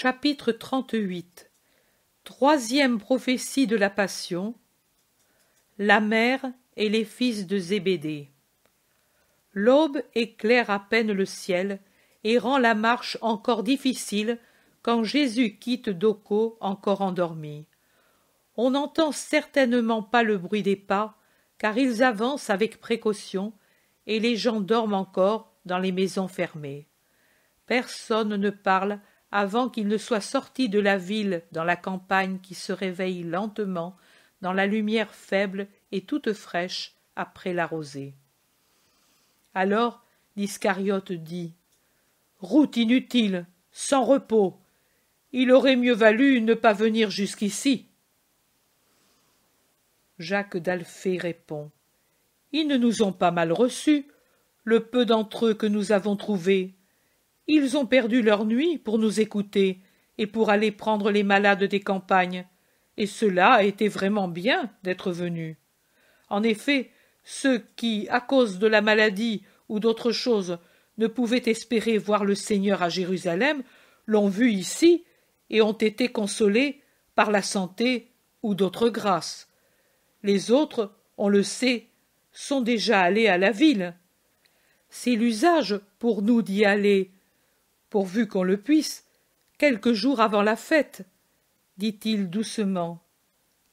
Chapitre 38. Troisième prophétie de la Passion. La mère et les fils de Zébédée. L'aube éclaire à peine le ciel et rend la marche encore difficile quand Jésus quitte Doko encore endormi. On n'entend certainement pas le bruit des pas, car ils avancent avec précaution, et les gens dorment encore dans les maisons fermées. Personne ne parle avant qu'il ne soit sorti de la ville dans la campagne qui se réveille lentement dans la lumière faible et toute fraîche après la rosée. Alors l'Iscariote dit « Route inutile, sans repos, il aurait mieux valu ne pas venir jusqu'ici. » Jacques d'Alphée répond « Ils ne nous ont pas mal reçus, le peu d'entre eux que nous avons trouvés. Ils ont perdu leur nuit pour nous écouter et pour aller prendre les malades des campagnes, et cela a été vraiment bien d'être venus. En effet, ceux qui, à cause de la maladie ou d'autre chose, ne pouvaient espérer voir le Seigneur à Jérusalem, l'ont vu ici et ont été consolés par la santé ou d'autres grâces. Les autres, on le sait, sont déjà allés à la ville. C'est l'usage pour nous d'y aller, pourvu qu'on le puisse, quelques jours avant la fête, dit-il doucement,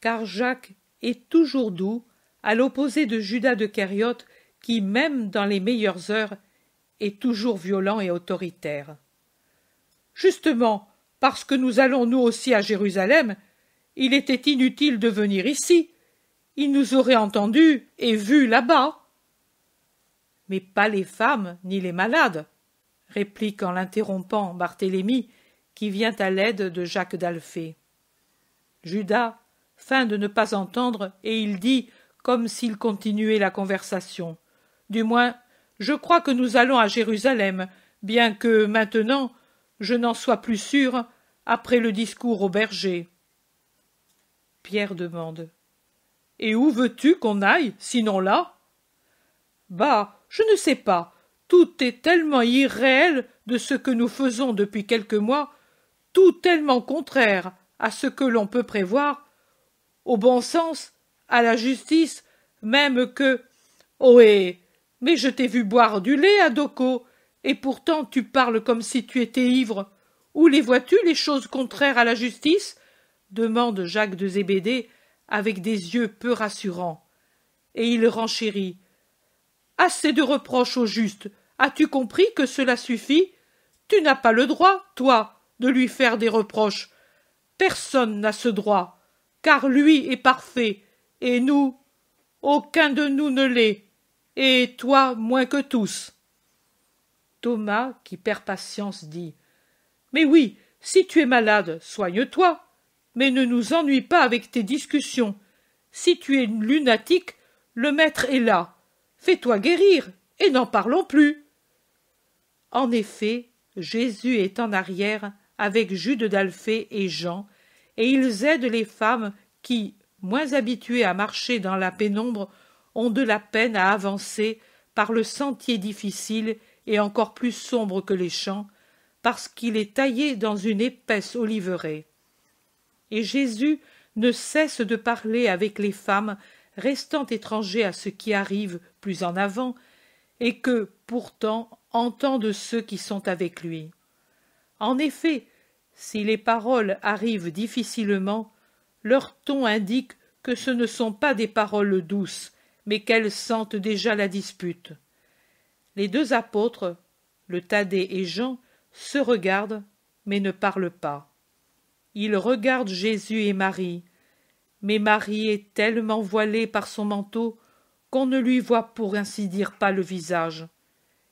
car Jacques est toujours doux, à l'opposé de Judas de Kériote, qui, même dans les meilleures heures, est toujours violent et autoritaire. Justement, parce que nous allons nous aussi à Jérusalem, il était inutile de venir ici. Il nous aurait entendus et vus là-bas. Mais pas les femmes ni les malades, réplique en l'interrompant Barthélemy, qui vient à l'aide de Jacques d'Alphée. Judas feint de ne pas entendre, et il dit, comme s'il continuait la conversation, « Du moins, je crois que nous allons à Jérusalem, bien que, maintenant, je n'en sois plus sûr, après le discours au berger. » Pierre demande, « Et où veux-tu qu'on aille, sinon là ?» « Bah, je ne sais pas. Tout est tellement irréel de ce que nous faisons depuis quelques mois, tout tellement contraire à ce que l'on peut prévoir, au bon sens, à la justice, même que... Ohé, mais je t'ai vu boire du lait à Doko, et pourtant tu parles comme si tu étais ivre. Où les vois-tu, les choses contraires à la justice ? Demande Jacques de Zébédée avec des yeux peu rassurants. Et il renchérit. Assez de reproches au juste. As-tu compris que cela suffit ? Tu n'as pas le droit, toi, de lui faire des reproches. Personne n'a ce droit, car lui est parfait, et nous, aucun de nous ne l'est, et toi moins que tous. Thomas, qui perd patience, dit « Mais oui, si tu es malade, soigne-toi, mais ne nous ennuie pas avec tes discussions. Si tu es lunatique, le maître est là. Fais-toi guérir, et n'en parlons plus. » En effet, Jésus est en arrière avec Jude d'Alphée et Jean, et ils aident les femmes qui, moins habituées à marcher dans la pénombre, ont de la peine à avancer par le sentier difficile et encore plus sombre que les champs, parce qu'il est taillé dans une épaisse oliveraie. Et Jésus ne cesse de parler avec les femmes restant étrangers à ce qui arrive plus en avant, et que, pourtant, entendent ceux qui sont avec lui. En effet, si les paroles arrivent difficilement, leur ton indique que ce ne sont pas des paroles douces, mais qu'elles sentent déjà la dispute. Les deux apôtres, le Thaddée et Jean, se regardent, mais ne parlent pas. Ils regardent Jésus et Marie, mais Marie est tellement voilée par son manteau qu'on ne lui voit pour ainsi dire pas le visage,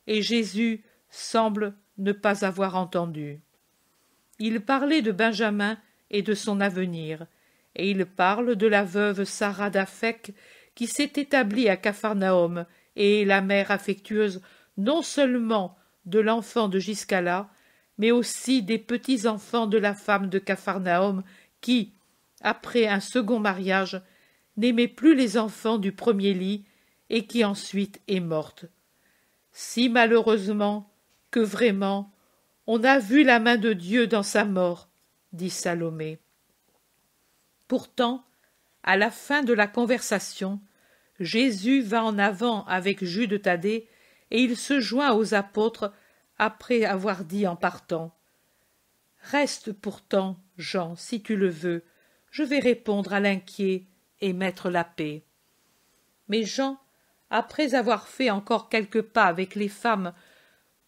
et Jésus semble ne pas avoir entendu. Il parlait de Benjamin et de son avenir, et il parle de la veuve Sarah d'Aphek qui s'est établie à Capharnaüm et est la mère affectueuse non seulement de l'enfant de Giscala, mais aussi des petits-enfants de la femme de Capharnaüm qui, après un second mariage, n'aimait plus les enfants du premier lit et qui ensuite est morte. Si malheureusement que vraiment On a vu la main de Dieu dans sa mort, dit Salomé. Pourtant, à la fin de la conversation, Jésus va en avant avec Jude Thaddée et il se joint aux apôtres après avoir dit en partant: « Reste pourtant, Jean, si tu le veux, je vais répondre à l'inquiet et mettre la paix. » Mais Jean, après avoir fait encore quelques pas avec les femmes,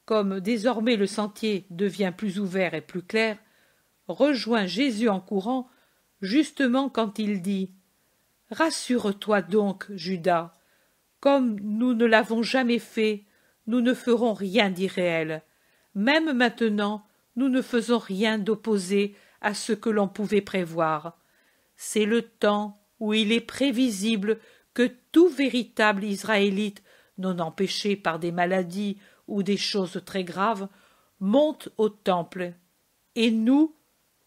comme désormais le sentier devient plus ouvert et plus clair, rejoint Jésus en courant, justement quand il dit: « Rassure-toi donc, Judas, comme nous ne l'avons jamais fait, nous ne ferons rien d'irréel. Même maintenant, nous ne faisons rien d'opposé à ce que l'on pouvait prévoir. C'est le temps où il est prévisible que tout véritable Israélite, non empêché par des maladies ou des choses très graves, monte au temple. Et nous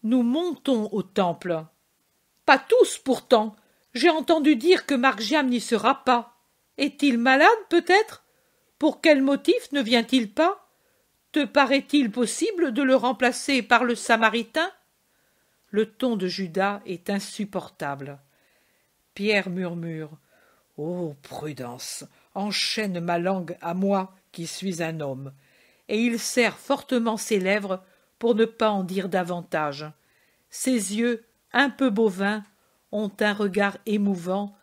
montons au temple. » « Pas tous, pourtant. J'ai entendu dire que Margiam n'y sera pas. Est-il malade, peut-être? Pour quel motif ne vient-il pas? Te paraît-il possible de le remplacer par le Samaritain? » Le ton de Judas est insupportable. Pierre murmure: « Oh, prudence, enchaîne ma langue à moi qui suis un homme. » Et il serre fortement ses lèvres pour ne pas en dire davantage. Ses yeux, un peu bovins, ont un regard émouvant,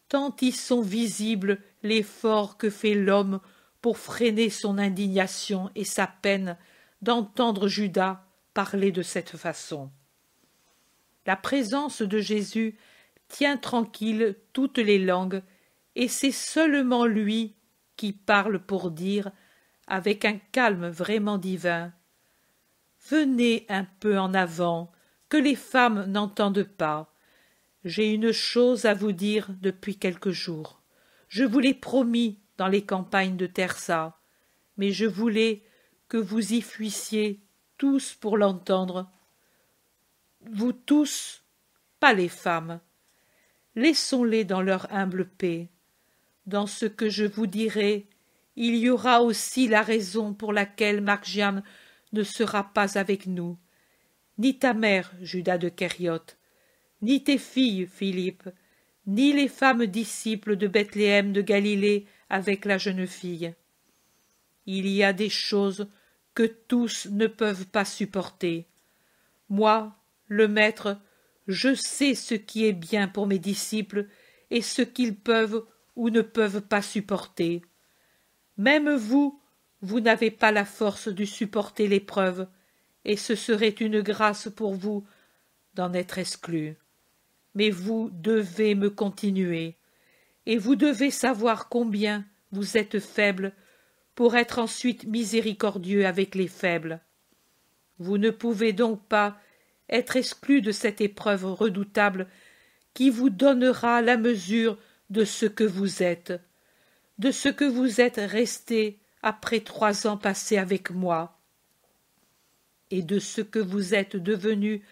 tant y sont visibles l'effort que fait l'homme pour freiner son indignation et sa peine d'entendre Judas parler de cette façon. La présence de Jésus tient tranquille toutes les langues, et c'est seulement lui qui parle pour dire, avec un calme vraiment divin: « Venez un peu en avant, que les femmes n'entendent pas. J'ai une chose à vous dire depuis quelques jours. Je vous l'ai promis dans les campagnes de Tersa, mais je voulais que vous y fuissiez tous pour l'entendre. Vous tous, pas les femmes. Laissons-les dans leur humble paix. Dans ce que je vous dirai, il y aura aussi la raison pour laquelle Margiam ne sera pas avec nous. Ni ta mère, Judas de Kériote, ni tes filles, Philippe, ni les femmes disciples de Bethléem de Galilée avec la jeune fille. Il y a des choses que tous ne peuvent pas supporter. Moi, le Maître, je sais ce qui est bien pour mes disciples et ce qu'ils peuvent ou ne peuvent pas supporter. Même vous, vous n'avez pas la force de supporter l'épreuve, et ce serait une grâce pour vous d'en être exclu. Mais vous devez me continuer, et vous devez savoir combien vous êtes faible pour être ensuite miséricordieux avec les faibles. Vous ne pouvez donc pas être exclu de cette épreuve redoutable qui vous donnera la mesure de ce que vous êtes resté après 3 ans passés avec moi, et de ce que vous êtes devenu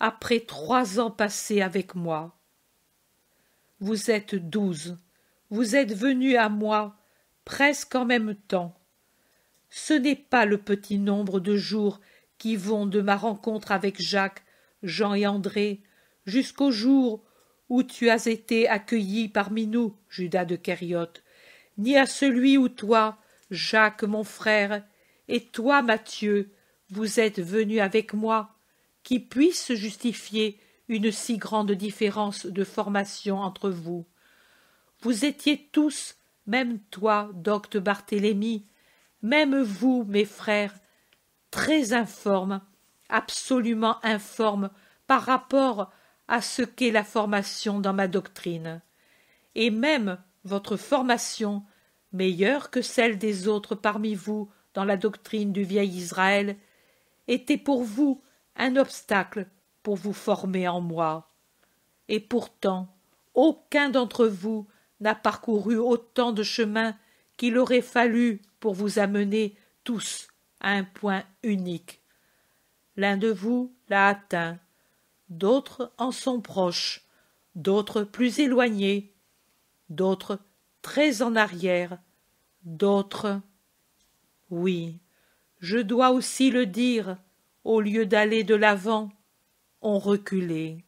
après 3 ans passés avec moi. Vous êtes 12, vous êtes venus à moi presque en même temps. Ce n'est pas le petit nombre de jours qui vont de ma rencontre avec Jacques, Jean et André, jusqu'au jour où tu as été accueilli parmi nous, Judas de Kériote, ni à celui où toi, Jacques mon frère, et toi, Matthieu, vous êtes venus avec moi, qui puisse justifier une si grande différence de formation entre vous. Vous étiez tous, même toi, docte Barthélemy, même vous, mes frères, très informes, absolument informes par rapport à ce qu'est la formation dans ma doctrine, et même votre formation, meilleure que celle des autres parmi vous dans la doctrine du vieil Israël, était pour vous un obstacle pour vous former en moi. Et pourtant, aucun d'entre vous n'a parcouru autant de chemin qu'il aurait fallu pour vous amener tous à un point unique. L'un de vous l'a atteint, d'autres en sont proches, d'autres plus éloignés, d'autres très en arrière, d'autres... Oui, je dois aussi le dire, au lieu d'aller de l'avant, ont reculé.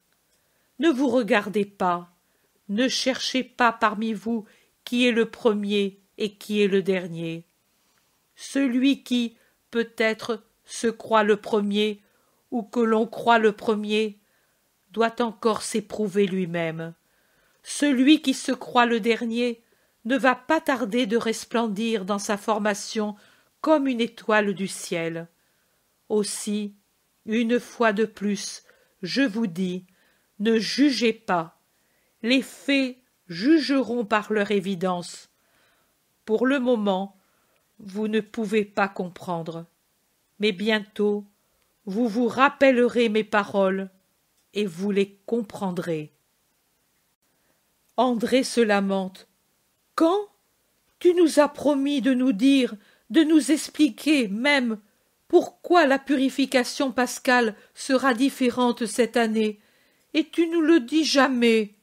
Ne vous regardez pas, ne cherchez pas parmi vous qui est le premier et qui est le dernier. Celui qui, peut-être, se croit le premier, ou que l'on croit le premier, doit encore s'éprouver lui-même. Celui qui se croit le dernier ne va pas tarder de resplendir dans sa formation comme une étoile du ciel. Aussi, une fois de plus, je vous dis, ne jugez pas. Les faits jugeront par leur évidence. Pour le moment, vous ne pouvez pas comprendre, mais bientôt, vous vous rappellerez mes paroles et vous les comprendrez. André se lamente. Quand? Tu nous as promis de nous dire, de nous expliquer même pourquoi la purification pascale sera différente cette année, et tu nous le dis jamais.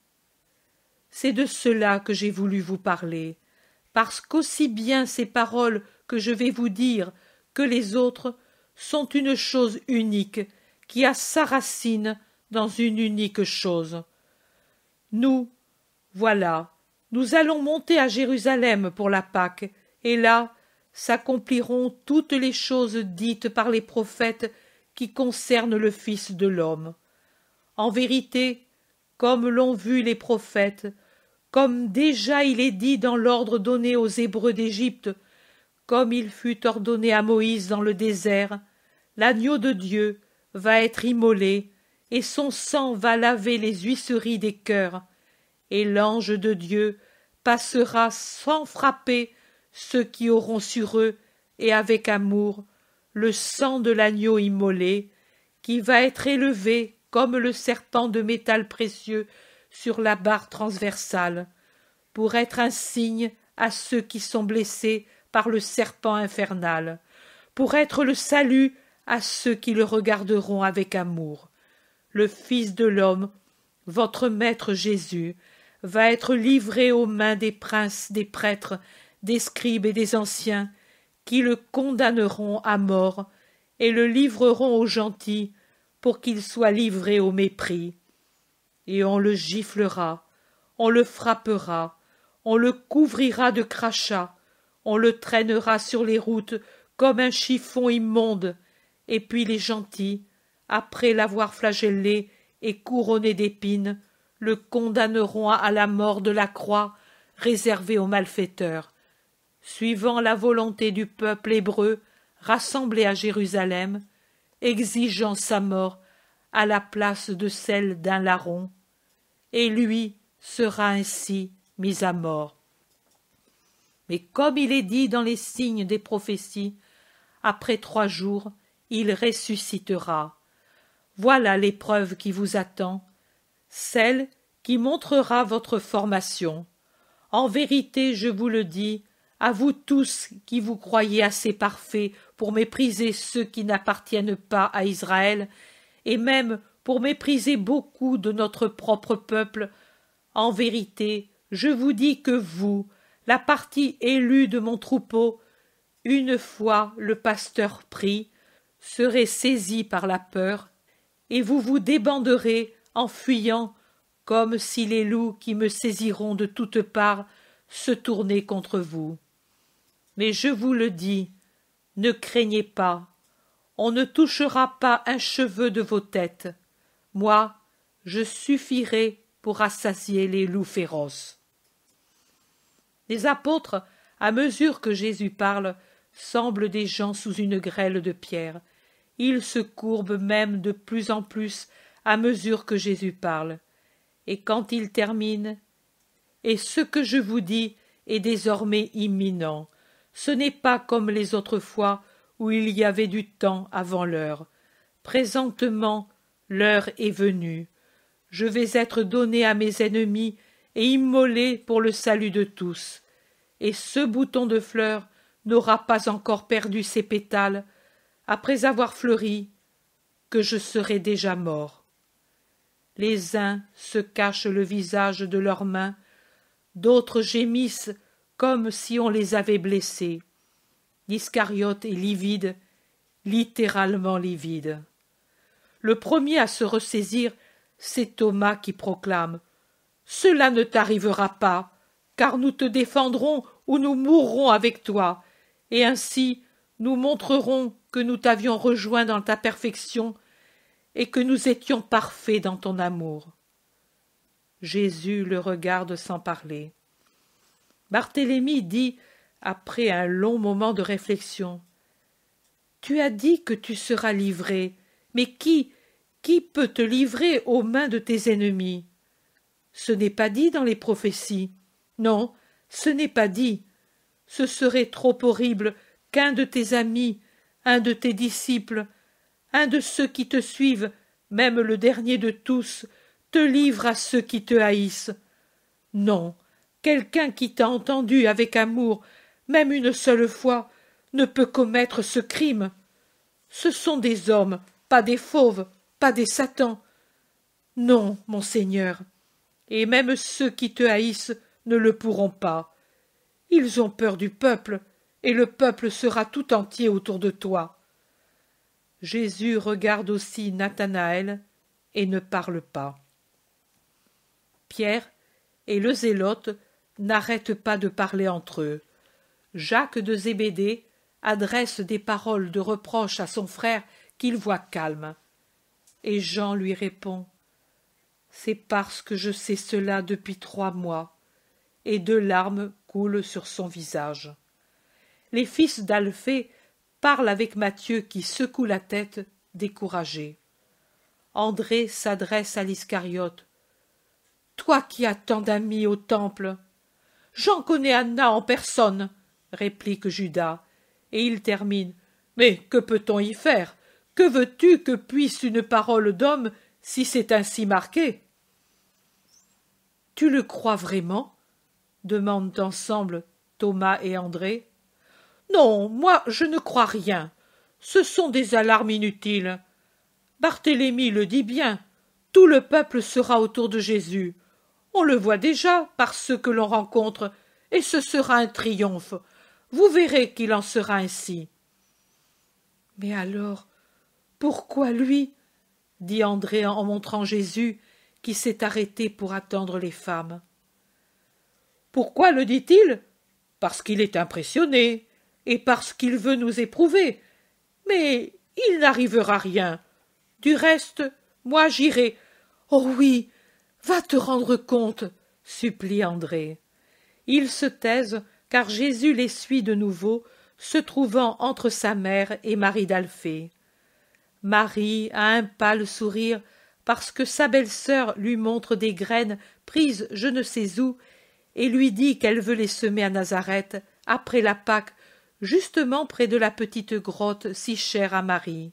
C'est de cela que j'ai voulu vous parler, parce qu'aussi bien ces paroles que je vais vous dire que les autres sont une chose unique qui a sa racine dans une unique chose. Nous, voilà, nous allons monter à Jérusalem pour la Pâque, et là s'accompliront toutes les choses dites par les prophètes qui concernent le Fils de l'homme. En vérité, comme l'ont vu les prophètes, comme déjà il est dit dans l'ordre donné aux Hébreux d'Égypte, comme il fut ordonné à Moïse dans le désert, l'agneau de Dieu va être immolé, et son sang va laver les huisseries des cœurs, et l'ange de Dieu passera sans frapper ceux qui auront sur eux, et avec amour, le sang de l'agneau immolé, qui va être élevé comme le serpent de métal précieux sur la barre transversale, pour être un signe à ceux qui sont blessés par le serpent infernal, pour être le salut à ceux qui le regarderont avec amour. Le Fils de l'homme, votre Maître Jésus, va être livré aux mains des princes, des prêtres, des scribes et des anciens, qui le condamneront à mort et le livreront aux gentils pour qu'il soit livré au mépris. Et on le giflera, on le frappera, on le couvrira de crachats, on le traînera sur les routes comme un chiffon immonde, et puis les gentils, après l'avoir flagellé et couronné d'épines, le condamneront à la mort de la croix réservée aux malfaiteurs, suivant la volonté du peuple hébreu rassemblé à Jérusalem, exigeant sa mort à la place de celle d'un larron, et lui sera ainsi mis à mort. Mais comme il est dit dans les signes des prophéties, après 3 jours, il ressuscitera. Voilà l'épreuve qui vous attend, celle qui montrera votre formation. En vérité, je vous le dis, à vous tous qui vous croyez assez parfaits pour mépriser ceux qui n'appartiennent pas à Israël, et même pour mépriser beaucoup de notre propre peuple, en vérité, je vous dis que vous, la partie élue de mon troupeau, une fois le pasteur pris, serez saisis par la peur, et vous vous débanderez en fuyant, comme si les loups qui me saisiront de toutes parts se tournaient contre vous. Mais je vous le dis, ne craignez pas, on ne touchera pas un cheveu de vos têtes. Moi, je suffirai pour rassasier les loups féroces. Les apôtres, à mesure que Jésus parle, semblent des gens sous une grêle de pierre. Ils se courbent même de plus en plus à mesure que Jésus parle. Et quand il termine, « Et ce que je vous dis est désormais imminent. Ce n'est pas comme les autres fois où il y avait du temps avant l'heure. Présentement, l'heure est venue. Je vais être donné à mes ennemis et immolé pour le salut de tous. Et ce bouton de fleur n'aura pas encore perdu ses pétales, après avoir fleuri, que je serai déjà mort. Les uns se cachent le visage de leurs mains, d'autres gémissent comme si on les avait blessés. L'Iscariote est livide littéralement livide. Le premier à se ressaisir, c'est Thomas qui proclame « Cela ne t'arrivera pas, car nous te défendrons ou nous mourrons avec toi, et ainsi nous montrerons que nous t'avions rejoint dans ta perfection et que nous étions parfaits dans ton amour. » Jésus le regarde sans parler. Barthélemy dit, après un long moment de réflexion, « Tu as dit que tu seras livré, mais qui peut te livrer aux mains de tes ennemis? Ce n'est pas dit dans les prophéties. Non, ce n'est pas dit. Ce serait trop horrible qu'un de tes amis, un de tes disciples, un de ceux qui te suivent, même le dernier de tous, te livre à ceux qui te haïssent. Non, quelqu'un qui t'a entendu avec amour, même une seule fois, ne peut commettre ce crime. Ce sont des hommes, pas des fauves, pas des satans. Non, mon Seigneur, et même ceux qui te haïssent ne le pourront pas. Ils ont peur du peuple, et le peuple sera tout entier autour de toi. » Jésus regarde aussi Nathanaël et ne parle pas. Pierre et le zélote n'arrêtent pas de parler entre eux. Jacques de Zébédée adresse des paroles de reproche à son frère qu'il voit calme. Et Jean lui répond « C'est parce que je sais cela depuis 3 mois. » Et 2 larmes coulent sur son visage. Les fils d'Alphée parlent avec Matthieu qui secoue la tête, découragé. André s'adresse à l'Iscariote. « Toi qui as tant d'amis au temple !»« J'en connais Anna en personne, » réplique Judas, et il termine. « Mais que peut-on y faire? Que veux-tu que puisse une parole d'homme si c'est ainsi marqué ?» « Tu le crois vraiment ?» demandent ensemble Thomas et André. « Non, moi je ne crois rien. Ce sont des alarmes inutiles. Barthélemy le dit bien, tout le peuple sera autour de Jésus. On le voit déjà par ceux que l'on rencontre, et ce sera un triomphe. Vous verrez qu'il en sera ainsi. » « Mais alors, pourquoi lui ?» dit André en montrant Jésus, qui s'est arrêté pour attendre les femmes. « Pourquoi le dit-il? Parce qu'il est impressionné, et parce qu'il veut nous éprouver. Mais il n'arrivera rien. Du reste, moi j'irai. »« Oh oui, va te rendre compte, » supplie André. Ils se taisent, car Jésus les suit de nouveau, se trouvant entre sa mère et Marie d'Alphée. Marie a un pâle sourire, parce que sa belle-sœur lui montre des graines prises je ne sais où, et lui dit qu'elle veut les semer à Nazareth, après la Pâque, justement près de la petite grotte si chère à Marie.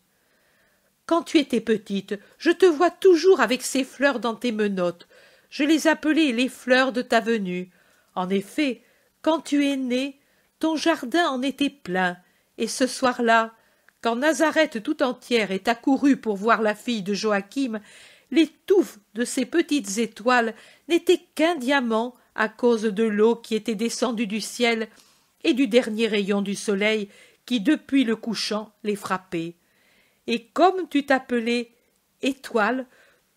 « Quand tu étais petite, je te vois toujours avec ces fleurs dans tes menottes. Je les appelais les fleurs de ta venue. En effet, quand tu es née, ton jardin en était plein, et ce soir-là, quand Nazareth tout entière est accourue pour voir la fille de Joachim, les touffes de ces petites étoiles n'étaient qu'un diamant à cause de l'eau qui était descendue du ciel et du dernier rayon du soleil qui, depuis le couchant, les frappait. Et comme tu t'appelais Étoile,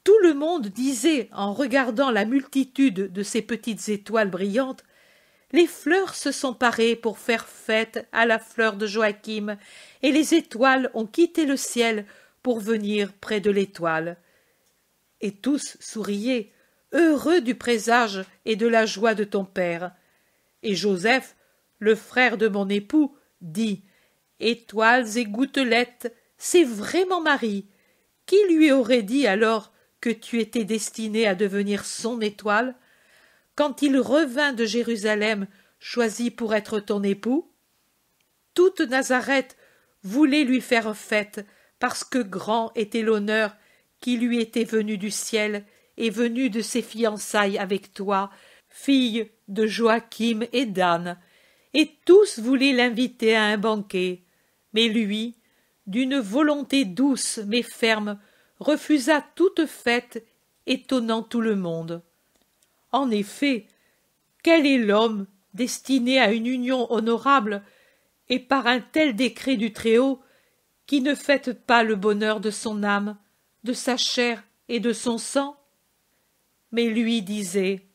tout le monde disait, en regardant la multitude de ces petites étoiles brillantes, « Les fleurs se sont parées pour faire fête à la fleur de Joachim, et les étoiles ont quitté le ciel pour venir près de l'étoile. » Et tous souriaient, heureux du présage et de la joie de ton père. Et Joseph, le frère de mon époux, dit « Étoiles et gouttelettes, c'est vraiment Marie. Qui lui aurait dit alors que tu étais destinée à devenir son étoile, quand il revint de Jérusalem, choisi pour être ton époux? Toute Nazareth voulait lui faire fête, parce que grand était l'honneur qui lui était venu du ciel et venu de ses fiançailles avec toi, fille de Joachim et d'Anne, et tous voulaient l'inviter à un banquet. Mais lui, d'une volonté douce mais ferme, refusa toute fête, étonnant tout le monde. En effet, quel est l'homme destiné à une union honorable, et par un tel décret du Très-Haut, qui ne fête pas le bonheur de son âme, de sa chair et de son sang? Mais lui disait,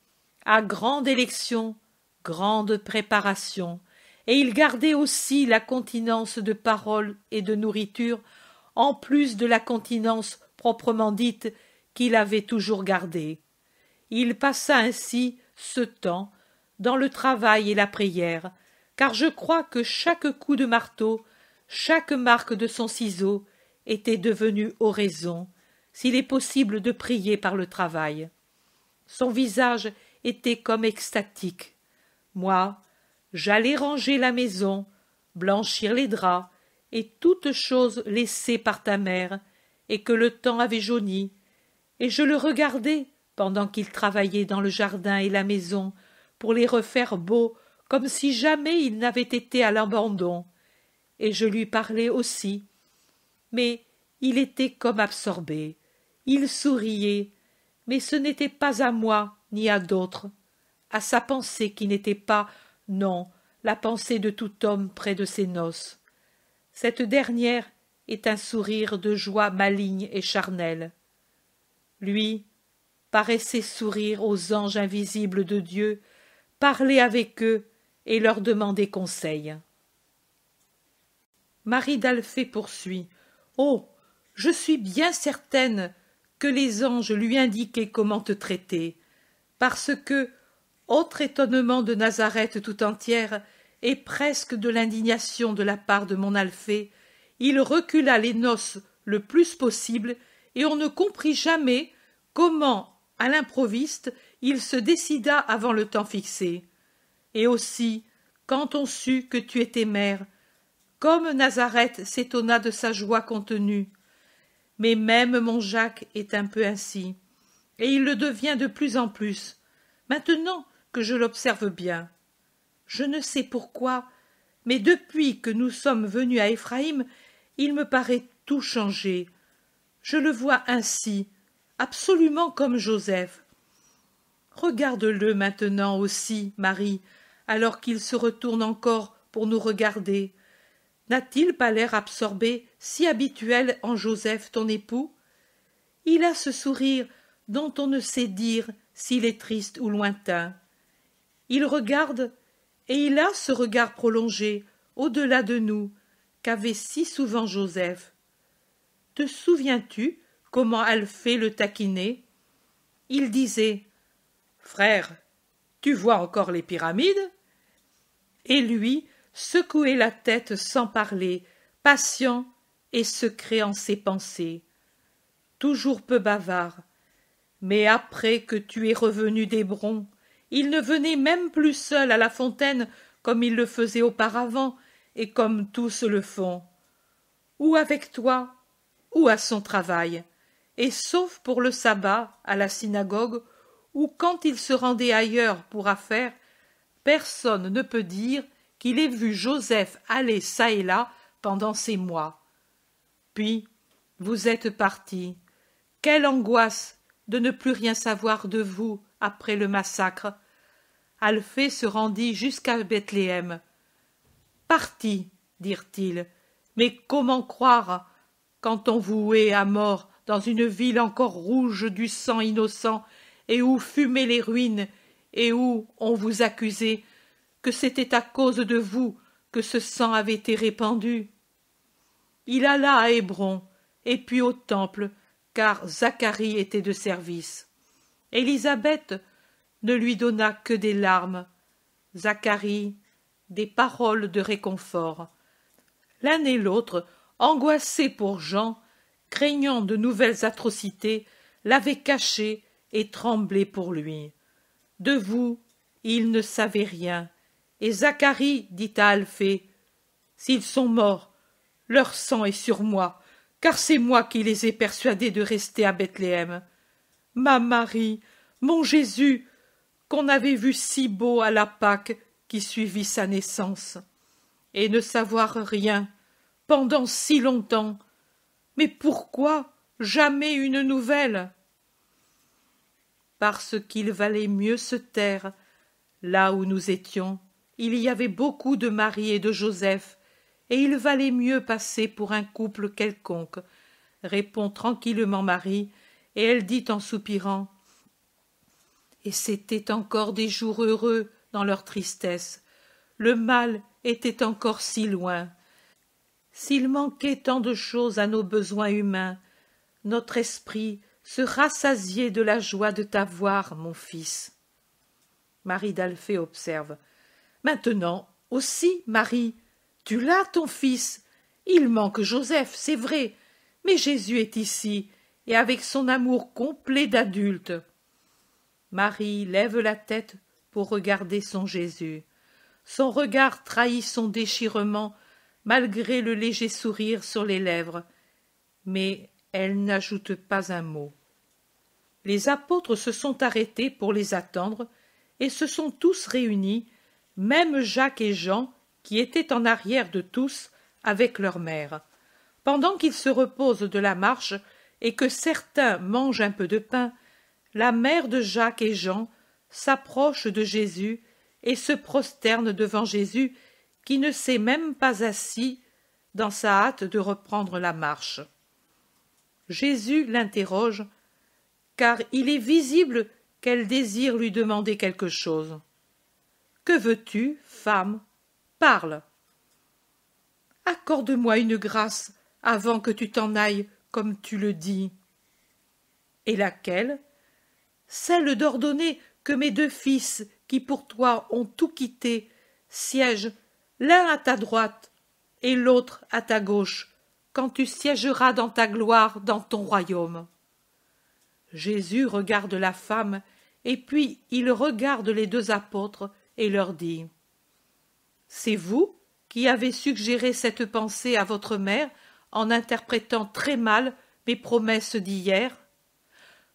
à grande élection, grande préparation, et il gardait aussi la continence de parole et de nourriture, en plus de la continence proprement dite qu'il avait toujours gardée. Il passa ainsi ce temps dans le travail et la prière, car je crois que chaque coup de marteau, chaque marque de son ciseau était devenu oraison, s'il est possible de prier par le travail. Son visage était comme extatique. Moi, j'allais ranger la maison, blanchir les draps, et toutes choses laissées par ta mère, et que le temps avait jaunies, et je le regardais pendant qu'il travaillait dans le jardin et la maison, pour les refaire beaux comme si jamais ils n'avaient été à l'abandon, et je lui parlais aussi. Mais il était comme absorbé, il souriait, mais ce n'était pas à moi ni à d'autres, à sa pensée qui n'était pas, non, la pensée de tout homme près de ses noces. Cette dernière est un sourire de joie maligne et charnelle. Lui paraissait sourire aux anges invisibles de Dieu, parler avec eux et leur demander conseil. Marie d'Alphée poursuit. Oh, je suis bien certaine que les anges lui indiquaient comment te traiter, parce que, autre étonnement de Nazareth tout entière, et presque de l'indignation de la part de mon Alphée, il recula les noces le plus possible, et on ne comprit jamais comment, à l'improviste, il se décida avant le temps fixé. Et aussi, quand on sut que tu étais mère, comme Nazareth s'étonna de sa joie contenue. Mais même mon Jacques est un peu ainsi, et il le devient de plus en plus, maintenant que je l'observe bien. Je ne sais pourquoi, mais depuis que nous sommes venus à Éphraïm, il me paraît tout changé. Je le vois ainsi, absolument comme Joseph. Regarde-le maintenant aussi, Marie, alors qu'il se retourne encore pour nous regarder. N'a-t-il pas l'air absorbé, si habituel en Joseph, ton époux? Il a ce sourire dont on ne sait dire s'il est triste ou lointain. Il regarde, et il a ce regard prolongé, au-delà de nous, qu'avait si souvent Joseph. Te souviens-tu comment Alphée le taquinait? Il disait « Frère, tu vois encore les pyramides ?» Et lui secouait la tête sans parler, patient et secret en ses pensées. Toujours peu bavard, mais après que tu es revenu d'Hébron, il ne venait même plus seul à la fontaine comme il le faisait auparavant et comme tous le font. Ou avec toi, ou à son travail, et sauf pour le sabbat à la synagogue, ou quand il se rendait ailleurs pour affaires, personne ne peut dire qu'il ait vu Joseph aller çà et là pendant ces mois. Puis, vous êtes partis. Quelle angoisse de ne plus rien savoir de vous après le massacre. Alphée se rendit jusqu'à Bethléem. Parti, dirent-ils, mais comment croire, quand on vous houait à mort dans une ville encore rouge du sang innocent, et où fumaient les ruines, et où on vous accusait, que c'était à cause de vous que ce sang avait été répandu? Il alla à Hébron, et puis au temple, car Zacharie était de service. Élisabeth ne lui donna que des larmes, Zacharie des paroles de réconfort. L'un et l'autre, angoissés pour Jean, craignant de nouvelles atrocités, l'avaient caché et tremblaient pour lui. De vous, il ne savait rien, et Zacharie dit à Alphée, « S'ils sont morts, leur sang est sur moi, car c'est moi qui les ai persuadés de rester à Bethléem. Ma Marie, mon Jésus, qu'on avait vu si beau à la Pâque qui suivit sa naissance, et ne savoir rien pendant si longtemps. Mais pourquoi jamais une nouvelle? Parce qu'il valait mieux se taire. Là où nous étions, il y avait beaucoup de Marie et de Joseph, et il valait mieux passer pour un couple quelconque, répond tranquillement Marie, et elle dit en soupirant: et c'étaient encore des jours heureux dans leur tristesse. Le mal était encore si loin. S'il manquait tant de choses à nos besoins humains, notre esprit se rassasiait de la joie de t'avoir, mon fils. Marie d'Alphée observe: maintenant aussi, Marie, tu l'as, ton fils. Il manque Joseph, c'est vrai, mais Jésus est ici, et avec son amour complet d'adulte. Marie lève la tête pour regarder son Jésus. Son regard trahit son déchirement, malgré le léger sourire sur les lèvres, mais elle n'ajoute pas un mot. Les apôtres se sont arrêtés pour les attendre, et se sont tous réunis, même Jacques et Jean, qui étaient en arrière de tous, avec leur mère. Pendant qu'ils se reposent de la marche, et que certains mangent un peu de pain, la mère de Jacques et Jean s'approche de Jésus et se prosterne devant Jésus, qui ne s'est même pas assis dans sa hâte de reprendre la marche. Jésus l'interroge, car il est visible qu'elle désire lui demander quelque chose. « Que veux-tu, femme? Parle. »« Accorde-moi une grâce avant que tu t'en ailles, comme tu le dis. »« Et laquelle? » ?»« Celle d'ordonner que mes deux fils, qui pour toi ont tout quitté, siègent l'un à ta droite et l'autre à ta gauche, quand tu siégeras dans ta gloire dans ton royaume. » Jésus regarde la femme, et puis il regarde les deux apôtres et leur dit: « C'est vous qui avez suggéré cette pensée à votre mère en interprétant très mal mes promesses d'hier?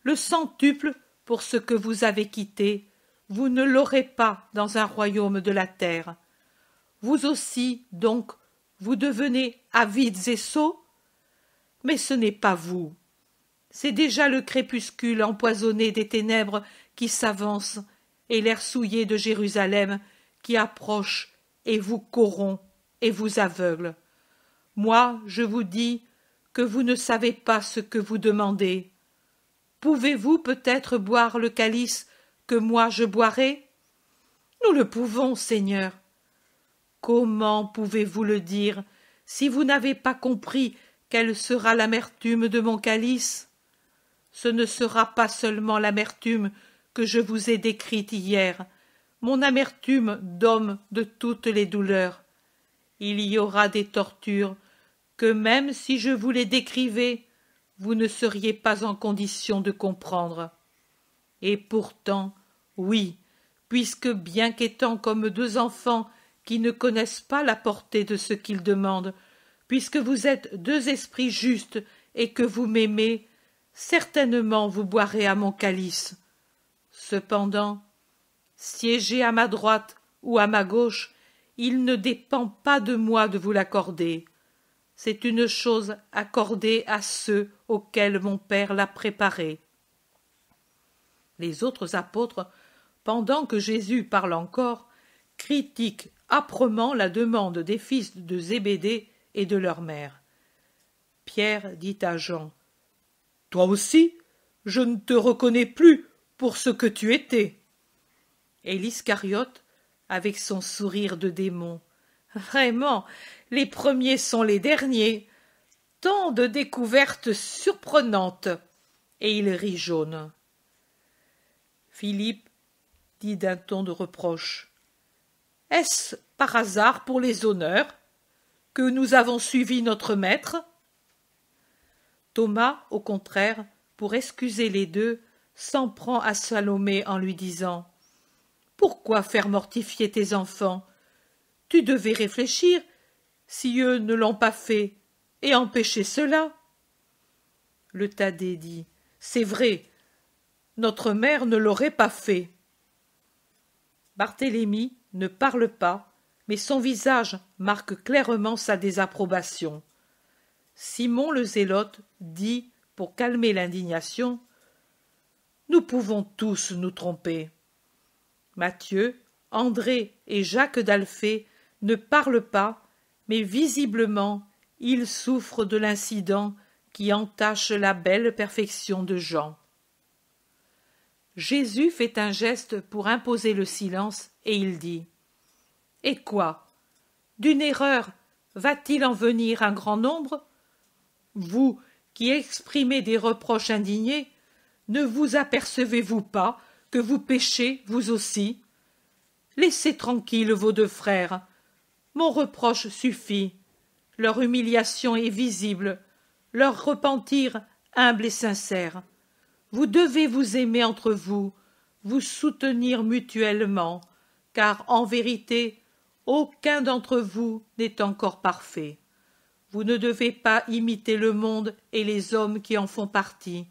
Le centuple pour ce que vous avez quitté, vous ne l'aurez pas dans un royaume de la terre. Vous aussi, donc, vous devenez avides et sots? Mais ce n'est pas vous. C'est déjà le crépuscule empoisonné des ténèbres qui s'avance, et l'air souillé de Jérusalem qui approche et vous corrompt et vous aveugle. Moi, je vous dis que vous ne savez pas ce que vous demandez. Pouvez-vous peut-être boire le calice que moi je boirai? Nous le pouvons, Seigneur. Comment pouvez-vous le dire si vous n'avez pas compris quelle sera l'amertume de mon calice? Ce ne sera pas seulement l'amertume que je vous ai décrite hier, mon amertume d'homme de toutes les douleurs. Il y aura des tortures que même si je vous les décrivais, vous ne seriez pas en condition de comprendre. Et pourtant, oui, puisque bien qu'étant comme deux enfants qui ne connaissent pas la portée de ce qu'ils demandent, puisque vous êtes deux esprits justes et que vous m'aimez, certainement vous boirez à mon calice. Cependant, siégez à ma droite ou à ma gauche, il ne dépend pas de moi de vous l'accorder. C'est une chose accordée à ceux auxquels mon Père l'a préparée. Les autres apôtres, pendant que Jésus parle encore, critiquent âprement la demande des fils de Zébédée et de leur mère. Pierre dit à Jean: « Toi aussi, je ne te reconnais plus pour ce que tu étais. » Et l'Iscariote, avec son sourire de démon: « Vraiment, les premiers sont les derniers. Tant de découvertes surprenantes. » Et il rit jaune. Philippe dit d'un ton de reproche: « Est-ce par hasard pour les honneurs que nous avons suivi notre maître? » Thomas, au contraire, pour excuser les deux, s'en prend à Salomé en lui disant: « Pourquoi faire mortifier tes enfants? Tu devais réfléchir, si eux ne l'ont pas fait, et empêcher cela. » Le Thaddée dit: « C'est vrai, notre mère ne l'aurait pas fait. » Barthélemy ne parle pas, mais son visage marque clairement sa désapprobation. Simon le Zélote dit, pour calmer l'indignation: « Nous pouvons tous nous tromper. » Matthieu, André et Jacques d'Alphée ne parlent pas, mais visiblement il souffre de l'incident qui entache la belle perfection de Jean. Jésus fait un geste pour imposer le silence et il dit « Et quoi? D'une erreur va-t-il en venir un grand nombre? Vous qui exprimez des reproches indignés, ne vous apercevez-vous pas que vous péchez vous aussi? Laissez tranquilles vos deux frères. Mon reproche suffit. Leur humiliation est visible, leur repentir humble et sincère. Vous devez vous aimer entre vous, vous soutenir mutuellement, car en vérité, aucun d'entre vous n'est encore parfait. Vous ne devez pas imiter le monde et les hommes qui en font partie.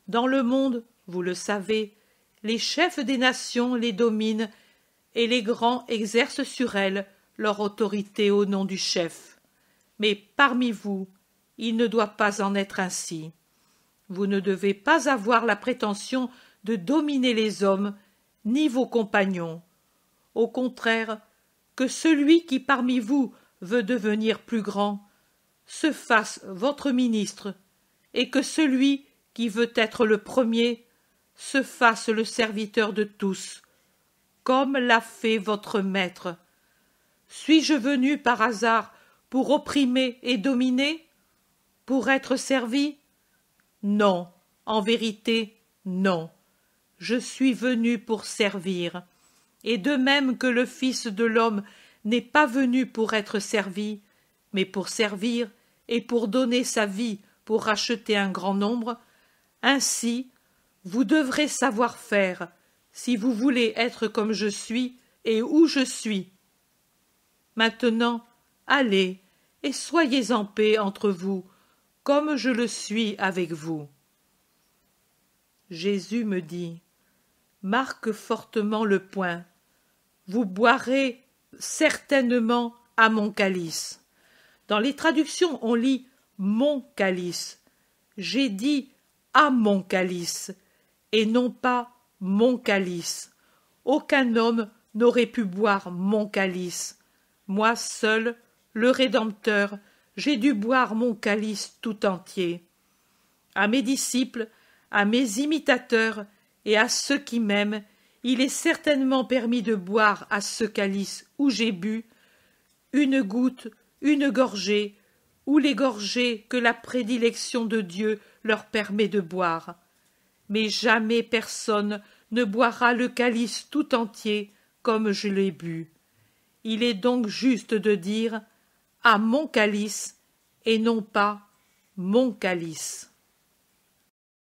Dans le monde, vous le savez, les chefs des nations les dominent et les grands exercent sur elles leur autorité au nom du chef. Mais parmi vous, il ne doit pas en être ainsi. Vous ne devez pas avoir la prétention de dominer les hommes, ni vos compagnons. Au contraire, que celui qui parmi vous veut devenir plus grand se fasse votre ministre, et que celui qui veut être le premier se fasse le serviteur de tous, comme l'a fait votre maître. Suis-je venu par hasard pour opprimer et dominer? Pour être servi? Non, en vérité, non. Je suis venu pour servir. Et de même que le Fils de l'homme n'est pas venu pour être servi, mais pour servir et pour donner sa vie pour racheter un grand nombre, ainsi vous devrez savoir faire si vous voulez être comme je suis et où je suis. Maintenant, allez et soyez en paix entre vous, comme je le suis avec vous. » Jésus me dit « Marque fortement le poing. Vous boirez certainement à mon calice. » Dans les traductions, on lit « mon calice ». J'ai dit « à mon calice » et non pas « mon calice ». Aucun homme n'aurait pu boire mon calice. Moi seul, le Rédempteur, j'ai dû boire mon calice tout entier. À mes disciples, à mes imitateurs et à ceux qui m'aiment, il est certainement permis de boire à ce calice où j'ai bu, une goutte, une gorgée, ou les gorgées que la prédilection de Dieu leur permet de boire. Mais jamais personne ne boira le calice tout entier comme je l'ai bu. Il est donc juste de dire « à mon calice » et non pas « mon calice ».